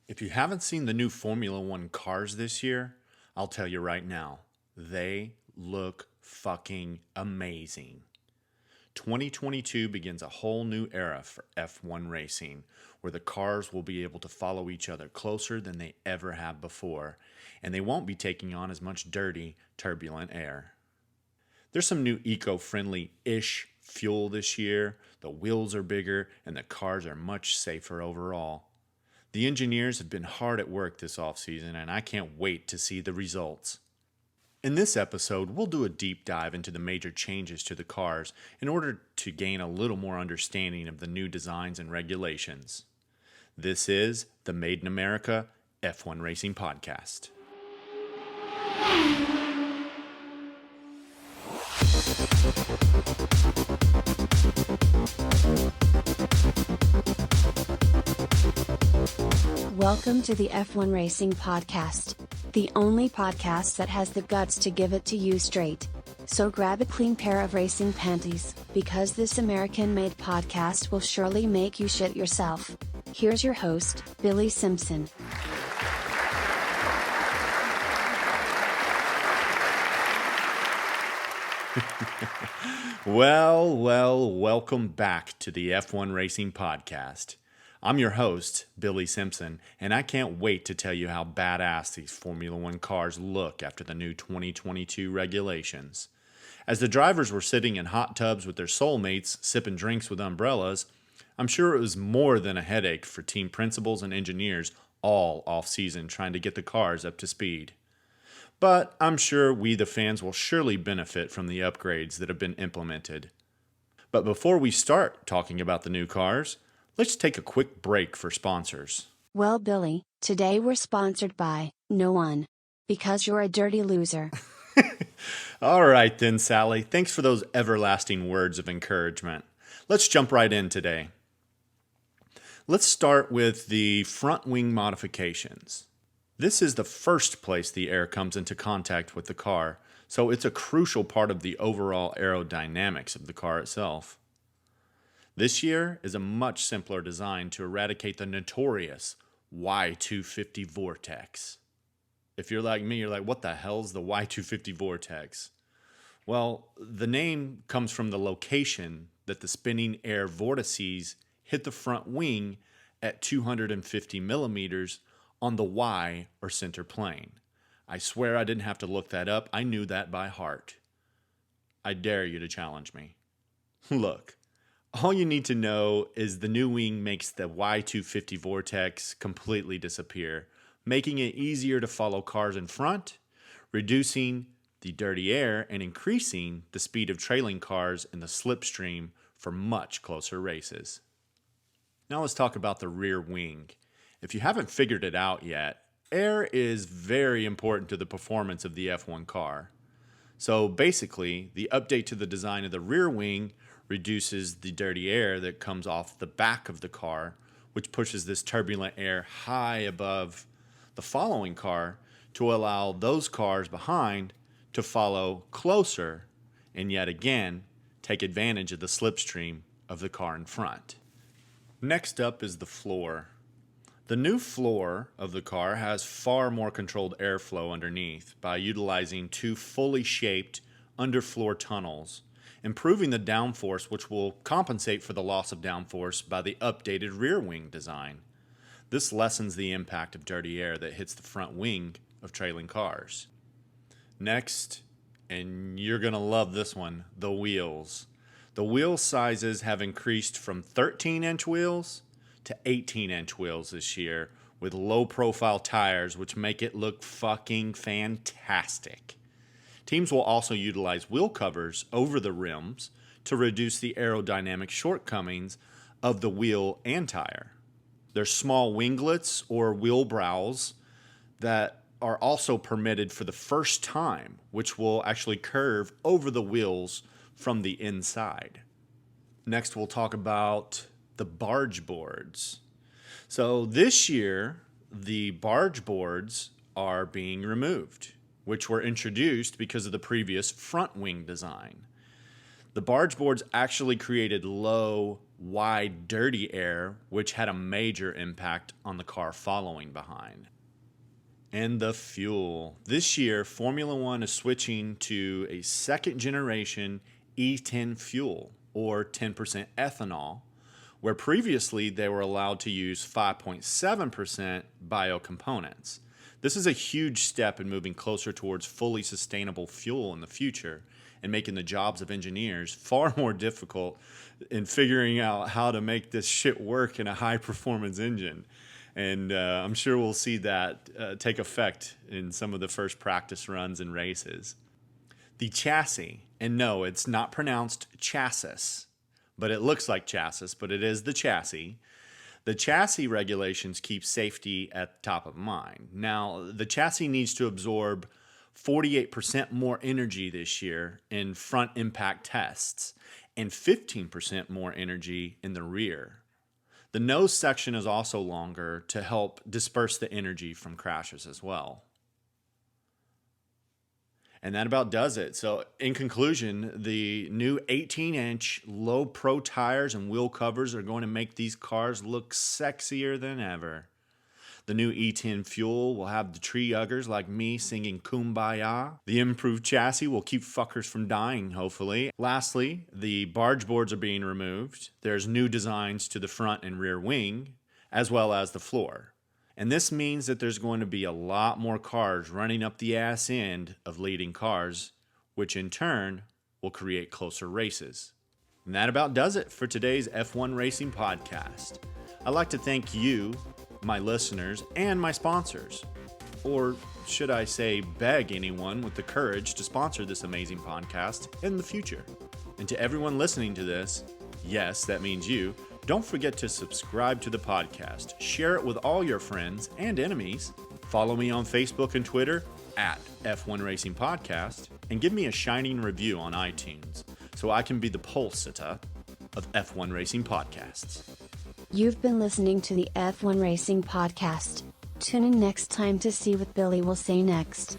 If you haven't seen the new Formula One cars this year, I'll tell you right now, they look fucking amazing. 2022 begins a whole new era for F1 racing, where the cars will be able to follow each other closer than they ever have before, and they won't be taking on as much dirty, turbulent air. There's some new eco-friendly-ish fuel this year, the wheels are bigger, and the cars are much safer overall. The engineers have been hard at work this offseason, and I can't wait to see the results. In this episode, we'll do a deep dive into the major changes to the cars in order to gain a little more understanding of the new designs and regulations. This is the Made in America F1 Racing Podcast. Welcome to the F1 Racing Podcast, the only podcast that has the guts to give it to you straight. So grab a clean pair of racing panties, because this American-made podcast will surely make you shit yourself. Here's your host, Billy Simpson. Welcome back to the F1 Racing Podcast. I'm your host, Billy Simpson, and I can't wait to tell you how badass these Formula One cars look after the new 2022 regulations. As the drivers were sitting in hot tubs with their soulmates, sipping drinks with umbrellas, I'm sure it was more than a headache for team principals and engineers all off-season trying to get the cars up to speed. But I'm sure we, the fans, will surely benefit from the upgrades that have been implemented. But before we start talking about the new cars, let's take a quick break for sponsors. Well, Billy, today we're sponsored by no one. Because you're a dirty loser. All right then, Sally. Thanks for those everlasting words of encouragement. Let's jump right in today. Let's start with the front wing modifications. This is the first place the air comes into contact with the car, so it's a crucial part of the overall aerodynamics of the car itself. This year is a much simpler design to eradicate the notorious Y250 vortex. If you're like me, you're like, what the hell's the Y250 vortex? Well, the name comes from the location that the spinning air vortices hit the front wing at 250 millimeters on the Y or center plane. I swear I didn't have to look that up. I knew that by heart. I dare you to challenge me. Look. All you need to know is the new wing makes the Y250 vortex completely disappear, making it easier to follow cars in front, reducing the dirty air, and increasing the speed of trailing cars in the slipstream for much closer races. Now let's talk about the rear wing. If you haven't figured it out yet, air is very important to the performance of the F1 car. So basically, the update to the design of the rear wing reduces the dirty air that comes off the back of the car, which pushes this turbulent air high above the following car to allow those cars behind to follow closer and yet again take advantage of the slipstream of the car in front. Next up is the floor. The new floor of the car has far more controlled airflow underneath by utilizing two fully shaped underfloor tunnels, improving the downforce, which will compensate for the loss of downforce by the updated rear wing design. This lessens the impact of dirty air that hits the front wing of trailing cars. Next, and you're going to love this one, the wheels. The wheel sizes have increased from 13-inch wheels to 18-inch wheels this year with low-profile tires, which make it look fucking fantastic. Teams will also utilize wheel covers over the rims to reduce the aerodynamic shortcomings of the wheel and tire. There's small winglets or wheel brows that are also permitted for the first time, which will actually curve over the wheels from the inside. Next, we'll talk about the barge boards. So this year, the barge boards are being removed, which were introduced because of the previous front wing design. The barge boards actually created low wide, dirty air, which had a major impact on the car following behind. And the fuel. This year, Formula One is switching to a second generation E10 fuel, or 10% ethanol, where previously they were allowed to use 5.7% biocomponents. This is a huge step in moving closer towards fully sustainable fuel in the future and making the jobs of engineers far more difficult in figuring out how to make this shit work in a high-performance engine. And I'm sure we'll see that take effect in some of the first practice runs and races. The chassis, and no, it's not pronounced chassis, but it looks like chassis, but it is the chassis. The chassis regulations keep safety at the top of mind. Now, the chassis needs to absorb 48% more energy this year in front impact tests and 15% more energy in the rear. The nose section is also longer to help disperse the energy from crashes as well. And that about does it. So in conclusion, the new 18-inch low pro tires and wheel covers are going to make these cars look sexier than ever. The new E10 fuel will have the tree huggers like me singing Kumbaya. The improved chassis will keep fuckers from dying, hopefully. Lastly, the barge boards are being removed. There's new designs to the front and rear wing, as well as the floor. And this means that there's going to be a lot more cars running up the ass end of leading cars, which in turn will create closer races. And that about does it for today's F1 Racing Podcast. I'd like to thank you, my listeners, and my sponsors. Or should I say, beg anyone with the courage to sponsor this amazing podcast in the future. And to everyone listening to this, yes, that means you, don't forget to subscribe to the podcast, share it with all your friends and enemies, follow me on Facebook and Twitter at F1 Racing Podcast, and give me a shining review on iTunes so I can be the pole sitter of F1 Racing Podcasts. You've been listening to the F1 Racing Podcast. Tune in next time to see what Billy will say next.